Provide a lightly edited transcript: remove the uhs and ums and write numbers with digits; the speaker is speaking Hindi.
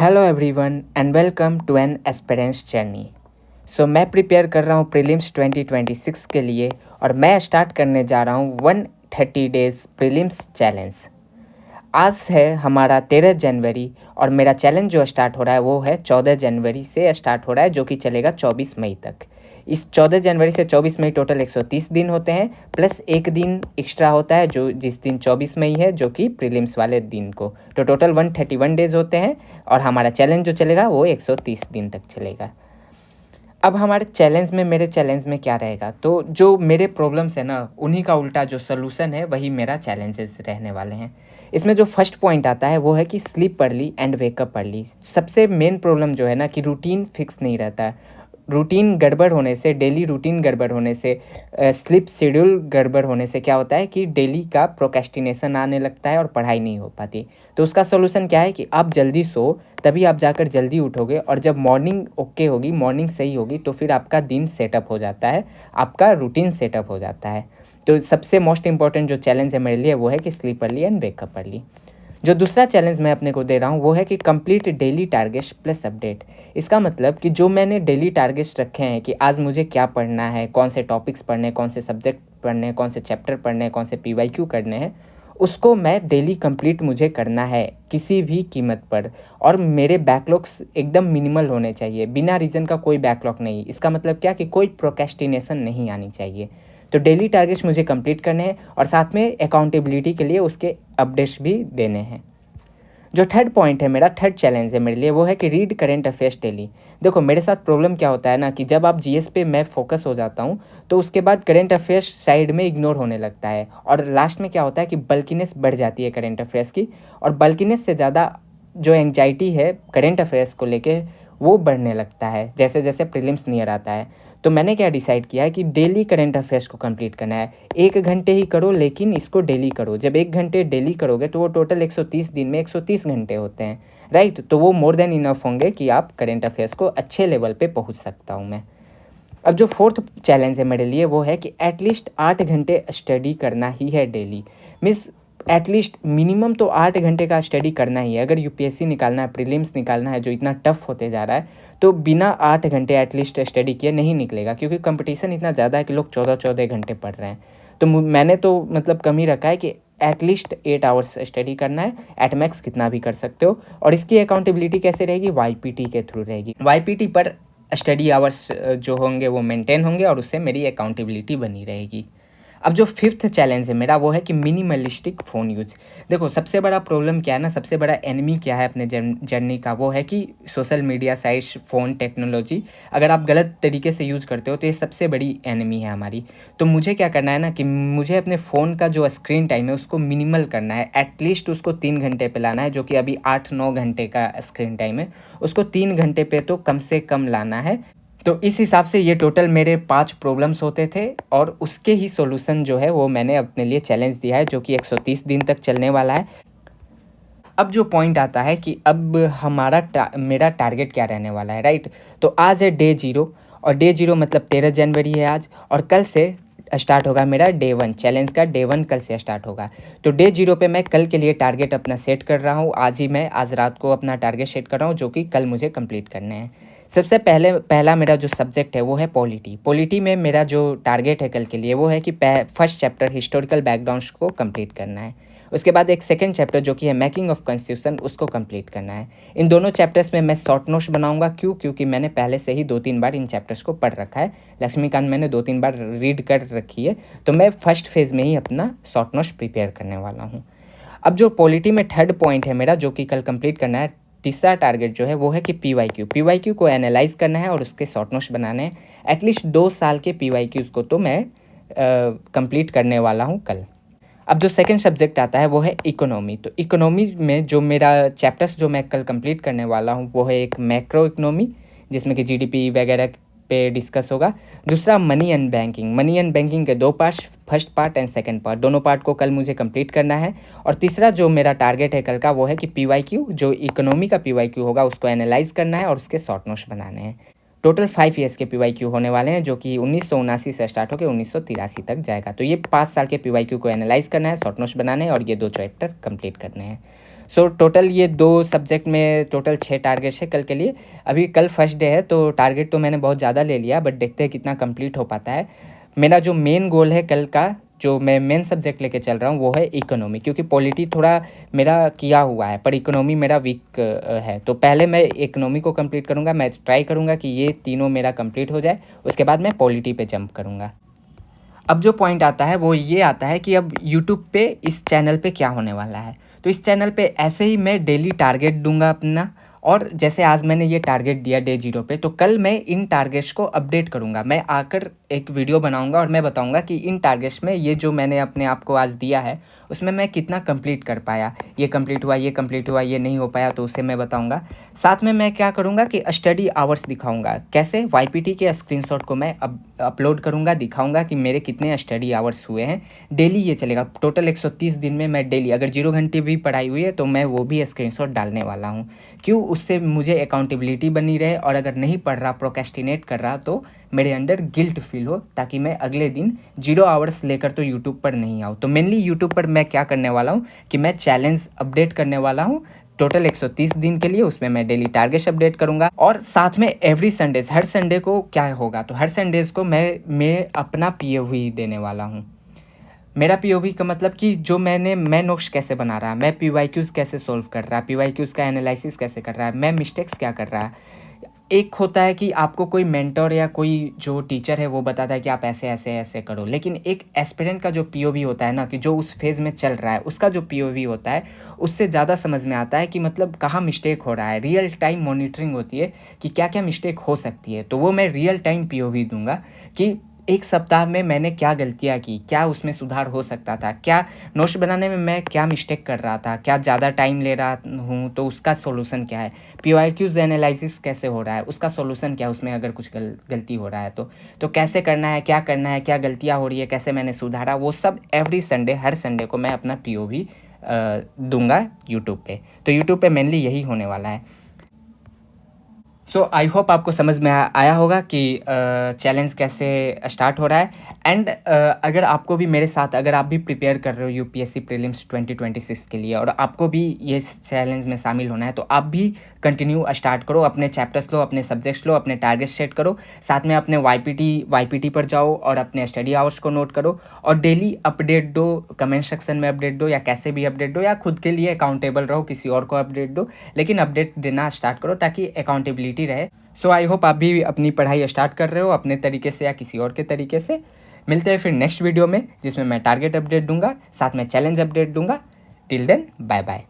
Hello everyone and welcome to an aspirant's journey. मैं प्रिपेयर कर रहा हूँ प्रीलिम्स 2026 के लिए और मैं स्टार्ट करने जा रहा हूँ 130 डेज़ प्रीलिम्स चैलेंज। आज है हमारा 13 जनवरी और मेरा चैलेंज जो स्टार्ट हो रहा है वो है 14 जनवरी से स्टार्ट हो रहा है, जो कि चलेगा 24 मई तक। इस 14 जनवरी से 24 मई टोटल 130 दिन होते हैं, प्लस एक दिन एक्स्ट्रा होता है जो जिस दिन 24 मई है, जो कि प्रीलिम्स वाले दिन को। तो टोटल 131 डेज़ होते हैं और हमारा चैलेंज जो चलेगा वो 130 दिन तक चलेगा। अब हमारे चैलेंज में मेरे चैलेंज में क्या रहेगा, तो जो मेरे प्रॉब्लम्स है ना उन्हीं का उल्टा जो सलूशन है वही मेरा चैलेंजेस रहने वाले हैं। इसमें जो फर्स्ट पॉइंट आता है वो है कि sleep early and wake up early. सबसे मेन प्रॉब्लम जो है ना कि रूटीन फिक्स नहीं रहता है। रूटीन गड़बड़ होने से, डेली रूटीन गड़बड़ होने से, स्लीप शेड्यूल गड़बड़ होने से क्या होता है कि डेली का प्रोक्रेस्टिनेशन आने लगता है और पढ़ाई नहीं हो पाती। तो उसका सॉल्यूशन क्या है कि आप जल्दी सो, तभी आप जाकर जल्दी उठोगे और जब मॉर्निंग ओके होगी, मॉर्निंग सही होगी, तो फिर आपका दिन सेटअप हो जाता है, आपका रूटीन सेटअप हो जाता है। तो सबसे मोस्ट इंपॉर्टेंट जो चैलेंज है मेरे लिए वो है कि sleep early and wake up early. जो दूसरा चैलेंज मैं अपने को दे रहा हूँ वो है कि complete daily targets plus update. इसका मतलब कि जो मैंने डेली टारगेट्स रखे हैं कि आज मुझे क्या पढ़ना है, कौन से टॉपिक्स पढ़ने हैं, कौन से सब्जेक्ट पढ़ने हैं, कौन से चैप्टर पढ़ने हैं, कौन से पीवाईक्यू करने हैं, उसको मैं डेली कंप्लीट मुझे करना है किसी भी कीमत पर। और मेरे बैकलॉग्स एकदम मिनिमल होने चाहिए, बिना रीज़न का कोई बैकलॉग नहीं। इसका मतलब क्या कि कोई प्रोक्रेस्टिनेशन नहीं आनी चाहिए। तो डेली टारगेट्स मुझे कंप्लीट करने हैं और साथ में अकाउंटेबिलिटी के लिए उसके अपडेट्स भी देने हैं। जो थर्ड पॉइंट है, मेरा थर्ड चैलेंज है मेरे लिए, वो है कि रीड करेंट अफेयर्स डेली। देखो मेरे साथ प्रॉब्लम क्या होता है ना कि जब आप जीएस पे मैं फोकस हो जाता हूँ तो उसके बाद करेंट अफेयर्स साइड में इग्नोर होने लगता है और लास्ट में क्या होता है कि बल्कीनेस बढ़ जाती है करेंट अफेयर्स की। और बल्कीनेस से ज़्यादा जो एंग्जाइटी है करेंट अफेयर्स को लेके वो बढ़ने लगता है जैसे जैसे प्रीलिम्स नियर आता है। तो मैंने क्या डिसाइड किया है कि डेली करेंट अफेयर्स को कंप्लीट करना है। 1 घंटे ही करो लेकिन इसको डेली करो। जब 1 घंटे डेली करोगे तो वो टोटल 130 दिन में 130 घंटे होते हैं, राइट। तो वो मोर देन इनफ होंगे कि आप करेंट अफेयर्स को अच्छे लेवल पे पहुंच सकता हूं मैं। अब जो फोर्थ चैलेंज है मेरे लिए वो है कि एटलीस्ट 8 घंटे स्टडी करना ही है डेली। मीन्स एटलीस्ट मिनिमम तो 8 घंटे का स्टडी करना ही है। अगर यूपीएससी निकालना है, प्रीलिम्स निकालना है जो इतना टफ होते जा रहा है, तो बिना 8 घंटे एटलीस्ट स्टडी किए नहीं निकलेगा, क्योंकि कंपटीशन इतना ज़्यादा है कि लोग 14-14 घंटे पढ़ रहे हैं। तो मैंने तो मतलब कम ही रखा है कि एटलीस्ट 8 आवर्स स्टडी करना है। एट मैक्स कितना भी कर सकते हो। और इसकी अकाउंटेबिलिटी कैसे रहेगी, वाईपीटी के थ्रू रहेगी। वाईपीटी पर स्टडी आवर्स जो होंगे वो मेंटेन होंगे और उससे मेरी अकाउंटेबिलिटी बनी रहेगी। अब जो फिफ्थ चैलेंज है मेरा वो है कि मिनिमलिस्टिक फ़ोन यूज। देखो सबसे बड़ा प्रॉब्लम क्या है ना, सबसे बड़ा एनिमी क्या है अपने जर्नी का, वो है कि social media sites, phone technology. अगर आप गलत तरीके से यूज़ करते हो तो ये सबसे बड़ी एनिमी है हमारी। तो मुझे क्या करना है ना कि मुझे अपने फ़ोन का जो स्क्रीन टाइम है उसको मिनिमल करना है। एटलीस्ट उसको 3 घंटे पे लाना है, जो कि अभी 8-9 घंटे का स्क्रीन टाइम है, उसको 3 घंटे पे तो कम से कम लाना है। तो इस हिसाब से ये टोटल मेरे 5 प्रॉब्लम्स होते थे और उसके ही सॉल्यूशन जो है वो मैंने अपने लिए चैलेंज दिया है, जो कि 130 दिन तक चलने वाला है। अब जो पॉइंट आता है कि अब मेरा टारगेट क्या रहने वाला है, राइट। तो आज है डे 0 और डे 0 मतलब 13 जनवरी है आज, और कल से स्टार्ट होगा मेरा डे 1। चैलेंज का डे 1 कल से स्टार्ट होगा। तो डे 0 पे मैं कल के लिए टारगेट अपना सेट कर रहा हूँ। आज रात को अपना टारगेट सेट कर रहा हूँ, जो कि कल मुझे कंप्लीट करने हैं। सबसे पहला मेरा जो सब्जेक्ट है वो है पॉलिटी। पॉलिटी में मेरा जो टारगेट है कल के लिए वो है कि फर्स्ट चैप्टर हिस्टोरिकल बैकग्राउंड्स को कंप्लीट करना है। उसके बाद एक सेकंड चैप्टर जो कि है मेकिंग ऑफ कॉन्स्टिट्यूशन, उसको कंप्लीट करना है। इन दोनों चैप्टर्स में मैं शॉर्ट नोट्स बनाऊंगा। क्योंकि मैंने पहले से ही 2-3 बार इन चैप्टर्स को पढ़ रखा है। लक्ष्मीकांत मैंने 2-3 बार रीड कर रखी है, तो मैं फर्स्ट फेज़ में ही अपना शॉर्ट नोट्स प्रिपेयर करने वाला हूँ। अब जो पॉलिटी में थर्ड पॉइंट है मेरा, जो कि कल कंप्लीट करना है, तीसरा टारगेट जो है वो है कि पीवाईक्यू को एनालाइज करना है और उसके शॉर्ट नोट्स बनाने हैं। एटलीस्ट 2 साल के पीवाईक्यूज़ को तो मैं कंप्लीट करने वाला हूँ कल। अब जो सेकंड सब्जेक्ट आता है वो है इकोनॉमी। तो इकोनॉमी में जो मेरा चैप्टर्स जो मैं कल कंप्लीट करने वाला हूँ वो है एक मैक्रो इकोनॉमी, जिसमें कि जीडीपी वगैरह पे डिस्कस होगा। दूसरा money and banking. Money and banking के 2 part, first part and second part, दोनों पार्ट को कल मुझे कंप्लीट करना है। और तीसरा जो मेरा टारगेट है कल का वो है कि पीवाईक्यू, जो इकोनॉमी का पीवाईक्यू होगा, उसको एनालाइज करना है और उसके शॉर्ट नोट्स बनाने हैं। टोटल 5 ईयर्स के पीवाईक्यू होने वाले हैं, जो कि 1979 से स्टार्ट होकर 1983 तक जाएगा। तो ये 5 साल के पीवाईक्यू को एनालाइज करना है, शॉर्ट नोट्स बनाने हैं और ये 2 चैप्टर कंप्लीट करने हैं। सो टोटल ये 2 सब्जेक्ट में टोटल 6 टारगेट्स है कल के लिए। अभी कल फर्स्ट डे है तो टारगेट तो मैंने बहुत ज़्यादा ले लिया, बट देखते हैं कितना कंप्लीट हो पाता है। मेरा जो मेन गोल है कल का, जो मैं मेन सब्जेक्ट लेके चल रहा हूँ, वो है इकोनॉमी, क्योंकि पॉलिटी थोड़ा मेरा किया हुआ है पर इकोनॉमी मेरा वीक है। तो पहले मैं इकोनॉमी को कंप्लीट करूँगा। मैं ट्राई करूँगा कि ये तीनों मेरा कंप्लीट हो जाए, उसके बाद मैं पॉलिटी पे जंप करूँगा। अब जो पॉइंट आता है वो ये आता है कि अब यूट्यूब पे इस चैनल पे क्या होने वाला है। तो इस चैनल पे ऐसे ही मैं डेली टारगेट दूंगा अपना, और जैसे आज मैंने ये टारगेट दिया डे 0 पे, तो कल मैं इन टारगेट्स को अपडेट करूंगा। मैं आकर एक वीडियो बनाऊंगा और मैं बताऊंगा कि इन टारगेट्स में ये जो मैंने अपने आप को आज दिया है उसमें मैं कितना कंप्लीट कर पाया, ये कंप्लीट हुआ, ये कंप्लीट हुआ, ये नहीं हो पाया, तो उसे मैं बताऊंगा। साथ में मैं क्या करूंगा कि स्टडी आवर्स दिखाऊंगा। कैसे? वाईपीटी के स्क्रीनशॉट को मैं अपलोड करूंगा, दिखाऊंगा कि मेरे कितने स्टडी आवर्स हुए हैं। डेली ये चलेगा, टोटल 130 दिन में मैं डेली अगर 0 घंटे भी पढ़ाई हुई है तो मैं वो भी स्क्रीनशॉट डालने वाला हूँ। क्यों? उससे मुझे अकाउंटेबिलिटी बनी रहे, और अगर नहीं पढ़ रहा, प्रोक्रेस्टिनेट कर रहा, तो मेरे अंदर गिल्ट फील हो, ताकि मैं अगले दिन 0 आवर्स लेकर तो यूट्यूब पर नहीं आऊँ। तो मेनली यूट्यूब पर मैं क्या करने वाला हूँ कि मैं चैलेंज अपडेट करने वाला हूँ टोटल 130 दिन के लिए। उसमें मैं डेली टारगेट अपडेट करूंगा, और साथ में एवरी संडेज, हर संडे को क्या होगा, तो हर संडेज को मैं अपना पीओवी देने वाला हूँ। मेरा पीओवी का मतलब कि जो मैं नोट्स कैसे बना रहा है, मैं पीवाईक्यूज़ कैसे सोल्व कर रहा है, पीवाईक्यूज़ का एनालिसिस कैसे कर रहा है, मैं मिस्टेक्स क्या कर रहा है। एक होता है कि आपको कोई मेंटर या कोई जो टीचर है वो बताता है कि आप ऐसे ऐसे ऐसे करो, लेकिन एक एस्पिरेंट का जो पीओवी होता है ना, कि जो उस फेज़ में चल रहा है, उसका जो पीओवी होता है, उससे ज़्यादा समझ में आता है कि मतलब कहाँ मिस्टेक हो रहा है। रियल टाइम मॉनिटरिंग होती है कि क्या क्या मिस्टेक हो सकती है, तो वो मैं रियल टाइम पीओवी दूंगा कि एक सप्ताह में मैंने क्या गलतियाँ की, क्या उसमें सुधार हो सकता था, क्या नोट्स बनाने में मैं क्या मिस्टेक कर रहा था, क्या ज़्यादा टाइम ले रहा हूँ तो उसका सॉल्यूशन क्या है, पीवाईक्यूज़ एनालिसिस कैसे हो रहा है, उसका सॉल्यूशन क्या है, उसमें अगर कुछ गलती हो रहा है तो कैसे करना है, क्या करना है, क्या गलतियाँ हो रही है, कैसे मैंने सुधारा, वो सब एवरी संडे, हर संडे को मैं अपना पीओवी दूंगा यूट्यूब पे। तो यूट्यूब पे मेनली यही होने वाला है। सो आई होप आपको समझ में आया होगा कि चैलेंज कैसे स्टार्ट हो रहा है। एंड अगर आपको भी मेरे साथ, अगर आप भी प्रिपेयर कर रहे हो यूपीएससी प्रीलिम्स 2026 के लिए, और आपको भी ये चैलेंज में शामिल होना है, तो आप भी कंटिन्यू स्टार्ट करो। अपने चैप्टर्स लो, अपने सब्जेक्ट्स लो, अपने टारगेट सेट करो, साथ में अपने वाईपीटी पर जाओ और अपने स्टडी आवर्स को नोट करो, और डेली अपडेट दो, कमेंट सेक्शन में अपडेट दो, या कैसे भी अपडेट दो, या खुद के लिए अकाउंटेबल रहो, किसी और को अपडेट दो, लेकिन अपडेट देना स्टार्ट करो ताकि अकाउंटेबिलिटी रहे। सो आई होप आप भी अपनी पढ़ाई स्टार्ट कर रहे हो अपने तरीके से या किसी और के तरीके से। मिलते हैं फिर नेक्स्ट वीडियो में, जिसमें मैं टारगेट अपडेट दूंगा, साथ में चैलेंज अपडेट दूंगा। Till then, bye bye.